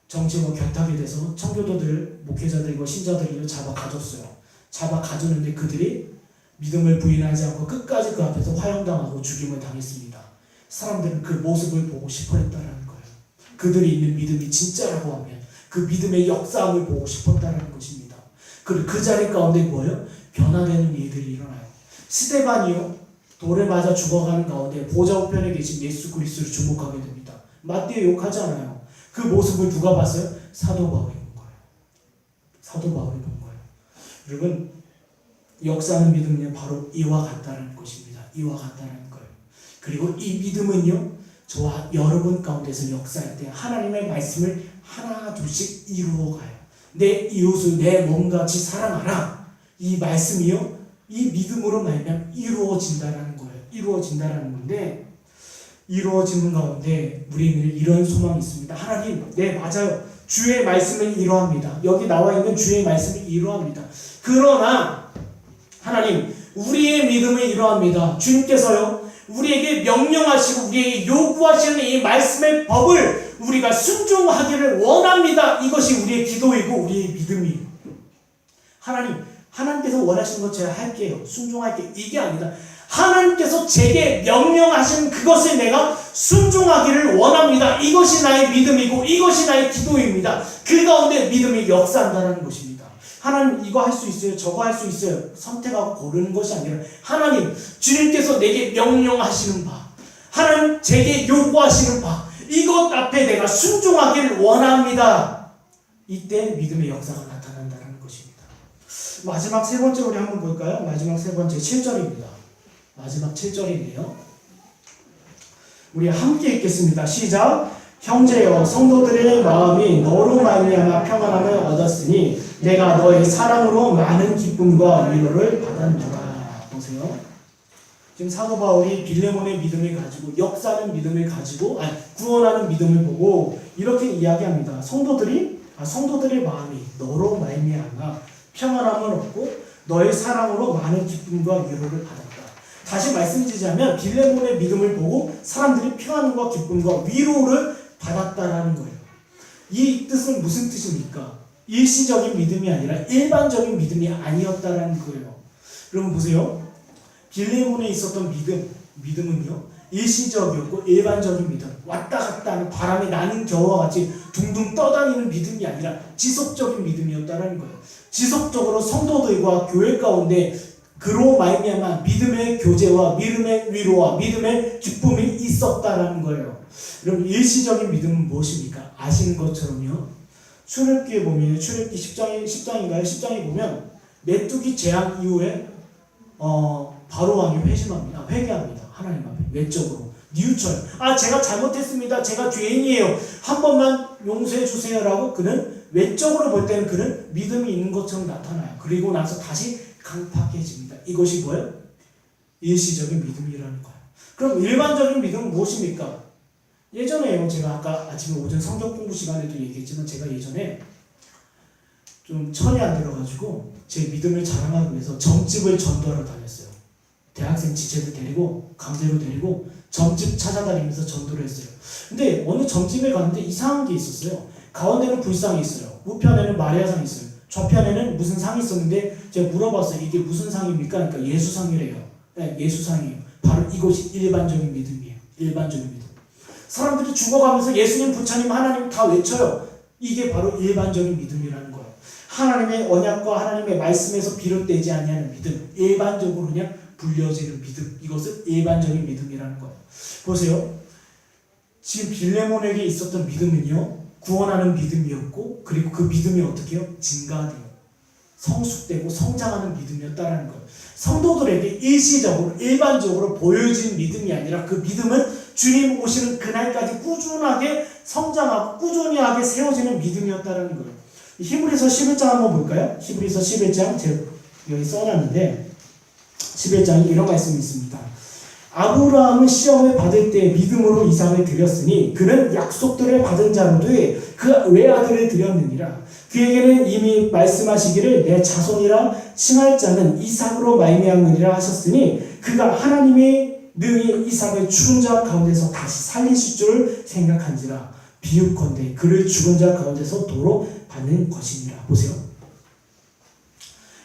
Speaker 1: 정치와 결탁이 돼서 청교도들, 목회자들과 신자들을 잡아 가졌어요. 잡아 가졌는데 그들이 믿음을 부인하지 않고 끝까지 그 앞에서 화형당하고 죽임을 당했습니다. 사람들은 그 모습을 보고 싶어 했다는 거예요. 그들이 있는 믿음이 진짜라고 하면 그 믿음의 역사함을 보고 싶었다는 것입니다. 그리고 그 자리 가운데 뭐예요? 변화되는 일들이 일어나요. 스데반이요, 돌에 맞아 죽어가는 가운데 보좌 우편에 계신 예수 그리스도를 주목하게 됩니다. 맞대어 욕하지 않아요. 그 모습을 누가 봤어요? 사도 바울이 본 거예요. 사도 바울이 본 거예요. 여러분, 역사하는 믿음은 바로 이와 같다는 것입니다. 이와 같다는 거예요. 그리고 이 믿음은요, 저와 여러분 가운데서 역사할 때 하나님의 말씀을 하나 둘씩 이루어가요. 내 이웃을 내 몸같이 사랑하라. 이 말씀이요, 이 믿음으로 말하면 이루어진다라는 거예요. 이루어진다라는 건데, 이루어지는 가운데 우리는 이런 소망이 있습니다. 하나님, 네, 맞아요. 주의 말씀은 이러합니다. 여기 나와 있는 주의 말씀이 이러합니다. 그러나 하나님, 우리의 믿음은 이러합니다. 주님께서요, 우리에게 명령하시고 우리에게 요구하시는 이 말씀의 법을 우리가 순종하기를 원합니다. 이것이 우리의 기도이고 우리의 믿음이에요. 하나님께서 원하시는 것 제가 할게요. 순종할게요. 이게 아니다. 하나님께서 제게 명령하신 그것을 내가 순종하기를 원합니다. 이것이 나의 믿음이고 이것이 나의 기도입니다. 그 가운데 믿음이 역사한다는 것입니다. 하나님, 이거 할 수 있어요, 저거 할 수 있어요, 선택하고 고르는 것이 아니라 하나님, 주님께서 내게 명령하시는 바, 하나님 제게 요구하시는 바, 이것 앞에 내가 순종하기를 원합니다. 이때 믿음의 역사가 나타난다는 것입니다. 마지막 세 번째 우리 한번 볼까요? 마지막 세 번째 7절입니다. 마지막 7절인데요. 우리 함께 읽겠습니다. 시작. 형제여, 성도들의 마음이 너로 말미암아 평안함을 얻었으니 내가 너의 사랑으로 많은 기쁨과 위로를 받았노라. 보세요. 지금 사도 바울이 빌레몬의 믿음을 가지고, 역사하는 믿음을 가지고, 구원하는 믿음을 보고 이렇게 이야기합니다. 성도들의 마음이 너로 말미암아 평안함을 얻고 너의 사랑으로 많은 기쁨과 위로를 받았다. 다시 말씀드리자면 빌레몬의 믿음을 보고 사람들이 평안과 기쁨과 위로를 받았다라는 거예요. 이 뜻은 무슨 뜻입니까? 일시적인 믿음이 아니라 일반적인 믿음이 아니었다라는 거예요. 여러분 보세요. 빌레몬에 있었던 믿음은요, 일시적이었고 일반적인 믿음, 왔다 갔다 하는 바람에 나는 겨와 같이 둥둥 떠다니는 믿음이 아니라 지속적인 믿음이었다라는 거예요. 지속적으로 성도들과 교회 가운데 그로 말미암아 믿음의 교제와 믿음의 위로와 믿음의 기쁨이 있었다라는 거예요. 여러분, 일시적인 믿음은 무엇입니까? 아시는 것처럼요, 출애굽기에 보면, 출애굽기 10장에 보면 메뚜기 재앙 이후에 바로 왕이 회개합니다. 하나님 앞에 외적으로 뉘우쳐요. 제가 잘못했습니다. 제가 죄인이에요. 한 번만 용서해 주세요라고 그는 외적으로 볼 때는 그는 믿음이 있는 것처럼 나타나요. 그리고 나서 다시 강팍해집니다. 이것이 뭐예요? 일시적인 믿음이라는 거예요. 그럼 일반적인 믿음은 무엇입니까? 예전에요, 제가 아까 아침에 오전 성경 공부 시간에도 얘기했지만 제가 예전에 좀 철이 안 들어가지고 제 믿음을 자랑하기 위해서 점집을 전도하러 다녔어요. 대학생 지체들 데리고 강제로 데리고 점집 찾아다니면서 전도를 했어요. 근데 어느 점집에 갔는데 이상한 게 있었어요. 가운데는 불상이 있어요. 우편에는 마리아상이 있어요. 저편에는 무슨 상이 있었는데 제가 물어봤어요. 이게 무슨 상입니까? 그러니까 예수상이래요. 네, 예수상이에요. 바로 이것이 일반적인 믿음이에요. 일반적인 믿음. 사람들이 죽어가면서 예수님, 부처님, 하나님 다 외쳐요. 이게 바로 일반적인 믿음이라는 거예요. 하나님의 언약과 하나님의 말씀에서 비롯되지 아니하는 믿음, 일반적으로 그냥 불려지는 믿음, 이것을 일반적인 믿음이라는 거예요. 보세요. 지금 빌레몬에게 있었던 믿음은요, 구원하는 믿음이었고, 그리고 그 믿음이 어떻게 해요? 증가돼요. 성숙되고 성장하는 믿음이었다는 거예요. 성도들에게 일시적으로, 일반적으로 보여진 믿음이 아니라 그 믿음은 주님 오시는 그날까지 꾸준하게 성장하고 꾸준히 하게 세워지는 믿음이었다는 거예요. 히브리서 11장 한번 볼까요? 히브리서 11장 제가 여기 써놨는데 11장에 이런 말씀이 있습니다. 아브라함은 시험을 받을 때 믿음으로 이삭을 드렸으니 그는 약속들을 받은 자로되 그 외아들을 드렸느니라. 그에게는 이미 말씀하시기를 내 자손이라 칭할 자는 이삭으로 말미암으리라 하셨으니 그가 하나님의 능히 이삭을 죽은 자 가운데서 다시 살리실 줄 생각한지라. 비유컨대 그를 죽은 자 가운데서 도로 받는 것이니라. 보세요.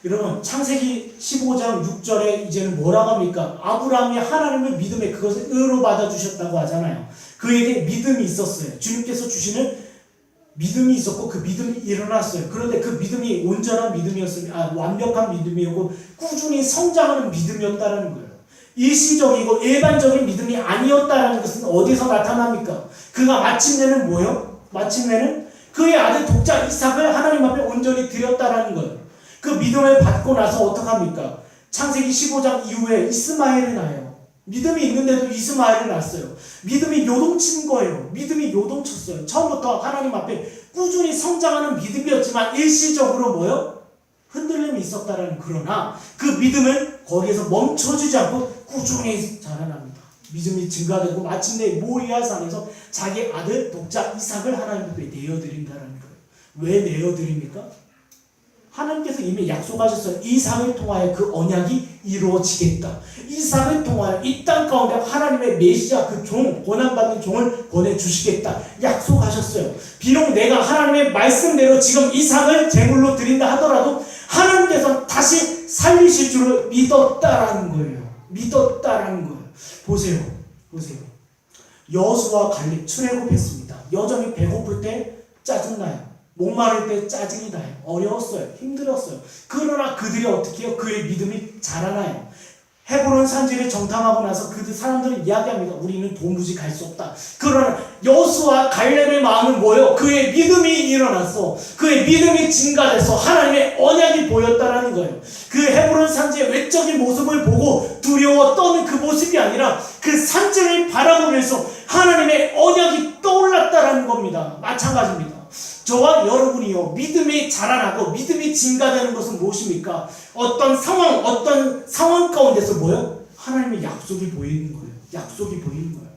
Speaker 1: 여러분, 창세기 15장 6절에 이제는 뭐라고 합니까? 아브라함이 하나님을 믿음에 그것을 의로 받아주셨다고 하잖아요. 그에게 믿음이 있었어요. 주님께서 주시는 믿음이 있었고 그 믿음이 일어났어요. 그런데 그 믿음이 온전한 믿음이었으면, 완벽한 믿음이었고 꾸준히 성장하는 믿음이었다는 거예요. 일시적이고 일반적인 믿음이 아니었다는 것은 어디서 나타납니까? 그가 마침내는 뭐요? 마침내는 그의 아들 독자 이삭을 하나님 앞에 온전히 드렸다라는 거예요. 그 믿음을 받고 나서 어떡합니까? 창세기 15장 이후에 이스마엘이 나요. 믿음이 있는데도 이스마엘이 났어요. 믿음이 요동친 거예요. 믿음이 요동쳤어요. 처음부터 하나님 앞에 꾸준히 성장하는 믿음이었지만 일시적으로 뭐요? 흔들림이 있었다라는. 그러나 그 믿음은 거기에서 멈춰주지 않고 꾸준히 자라납니다. 믿음이 증가되고 마침내 모리아 산에서 자기 아들 독자 이삭을 하나님 앞에 내어드린다는 거예요. 왜 내어드립니까? 하나님께서 이미 약속하셨어요. 이삭을 통하여 그 언약이 이루어지겠다. 이삭을 통하여 이 땅 가운데 하나님의 메시아 그 종, 고난받는 종을 보내주시겠다. 약속하셨어요. 비록 내가 하나님의 말씀대로 지금 이삭을 제물로 드린다 하더라도 하나님께서 다시 살리실 줄을 믿었다라는 거예요. 믿었다라는 거예요. 보세요. 여호수아 갈렙 출애굽했습니다. 여전히 배고플 때 짜증나요. 목마를 때 짜증이 나요. 어려웠어요. 힘들었어요. 그러나 그들이 어떻게 해요? 그의 믿음이 자라나요. 헤브론 산지를 정탐하고 나서 그 사람들은 이야기합니다. 우리는 도무지 갈 수 없다. 그러나 여호수아 갈렙의 마음은 뭐예요? 그의 믿음이 일어났어. 그의 믿음이 증가돼서 하나님의 언약이 보였다라는 거예요. 그 헤브론 산지의 외적인 모습을 보고 두려워 떠는 그 모습이 아니라 그 산지를 바라보면서 하나님의 언약이 떠올랐다라는 겁니다. 마찬가지입니다. 저와 여러분이요, 믿음이 자라나고 믿음이 증가되는 것은 무엇입니까? 어떤 상황 가운데서 뭐요? 하나님의 약속이 보이는 거예요. 약속이 보이는 거예요.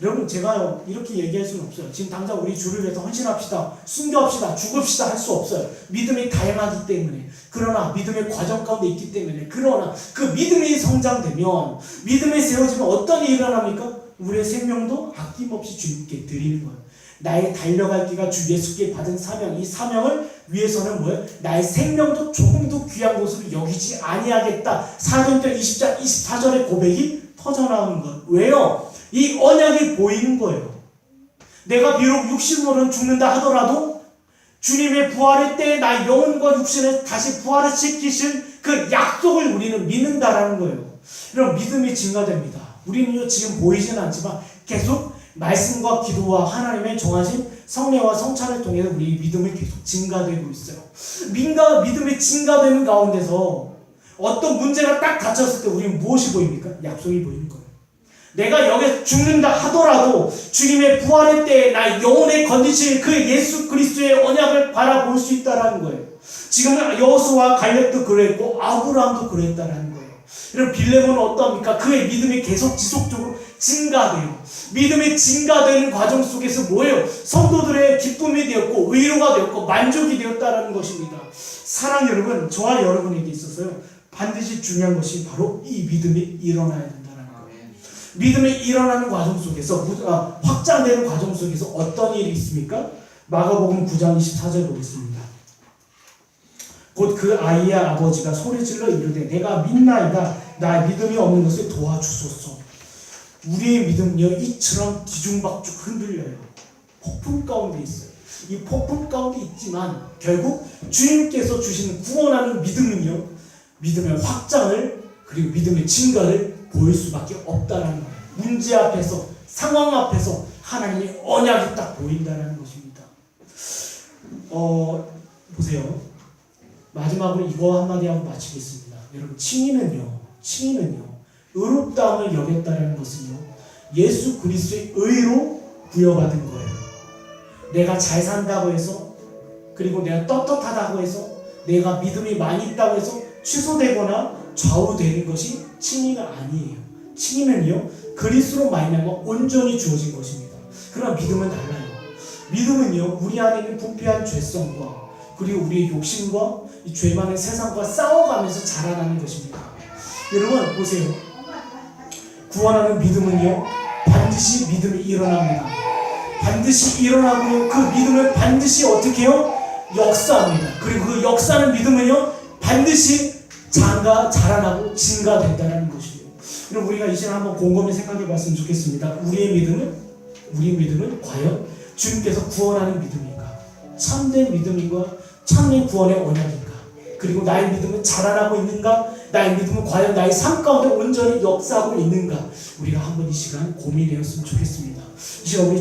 Speaker 1: 여러분, 제가요 이렇게 얘기할 수는 없어요. 지금 당장 우리 주를 위해서 헌신합시다, 순교합시다, 죽읍시다 할 수 없어요. 믿음이 다양하기 때문에. 그러나 믿음의 과정 가운데 있기 때문에. 그러나 그 믿음이 성장되면, 믿음이 세워지면 어떤 일이 일어납니까? 우리의 생명도 아낌없이 주님께 드리는 거예요. 나의 달려갈 길과 주 예수께 받은 사명, 이 사명을 위해서는 뭐예요? 나의 생명도 조금도 귀한 것으로 여기지 아니하겠다. 사도행전 20장 24절의 고백이 터져나오는 것. 왜요? 이 언약이 보이는 거예요. 내가 비록 육신으로는 죽는다 하더라도 주님의 부활의 때에 나의 영혼과 육신을 다시 부활을 시키신 그 약속을 우리는 믿는다라는 거예요. 이런 믿음이 증가됩니다. 우리는 지금 보이지는 않지만 계속 말씀과 기도와 하나님의 정하신 성례와 성찬을 통해서 우리 믿음이 계속 증가되고 있어요. 믿음이 증가되는 가운데서 어떤 문제가 딱 닥쳤을 때 우리는 무엇이 보입니까? 약속이 보이는 거예요. 내가 여기서 죽는다 하더라도 주님의 부활의 때에 나의 영혼에 건지실 그 예수 그리스도의 언약을 바라볼 수 있다는 거예요. 지금 여호수아 갈렙도 그랬고 아브라함도 그랬다는 거예요. 이런 빌레몬은 어떠합니까? 그의 믿음이 계속 지속적으로 증가돼요. 믿음이 증가되는 과정 속에서 뭐예요? 성도들의 기쁨이 되었고 위로가 되었고 만족이 되었다는 것입니다. 사랑 여러분, 저와 여러분에게 있어서요 반드시 중요한 것이 바로 이 믿음이 일어나야 된다는 거예요. 믿음이 일어나는 과정 속에서 확장되는 과정 속에서 어떤 일이 있습니까? 마가복음 9장 24절 보겠습니다. 곧 그 아이의 아버지가 소리질러 이르되 내가 믿나이다. 나의 믿음이 없는 것을 도와주소서. 우리의 믿음은요 이처럼 뒤중박죽 흔들려요. 폭풍 가운데 있어요. 이 폭풍 가운데 있지만 결국 주님께서 주시는 구원하는 믿음은요 믿음의 확장을 그리고 믿음의 증가를 보일 수밖에 없다는 거예요. 문제 앞에서 상황 앞에서 하나님의 언약이 딱 보인다는 것입니다. 보세요. 마지막으로 이거 한마디 하고 마치겠습니다. 여러분 칭의는요 의롭다함을 여겼다는 것은요 예수 그리스도의 의로 부여받은 거예요. 내가 잘 산다고 해서 그리고 내가 떳떳하다고 해서 내가 믿음이 많이 있다고 해서 취소되거나 좌우되는 것이 칭의가 아니에요. 칭의는요 그리스도로 말미암아 온전히 주어진 것입니다. 그러나 믿음은 달라요. 믿음은요 우리 안에 있는 부패한 죄성과 그리고 우리의 욕심과 이 죄 많은 세상과 싸워가면서 자라나는 것입니다. 여러분 보세요. 구원하는 믿음은요 반드시 믿음이 일어납니다. 반드시 일어나고요 그 믿음을 반드시 어떻게 해요? 역사합니다. 그리고 그 역사하는 믿음은요 반드시 자라나고 증가된다는 것이에요. 그럼 우리가 이 시간 한번 곰곰이 생각해 봤으면 좋겠습니다. 우리의 믿음은 과연 주님께서 구원하는 믿음인가? 참된 믿음인가? 참된 구원의 언약인가? 그리고 나의 믿음은 자라나고 있는가? 나의 믿음은 과연 나의 삶 가운데 온전히 역사하고 있는가? 우리가 한번 이 시간 고민해봤으면 좋겠습니다. 이 시간 우리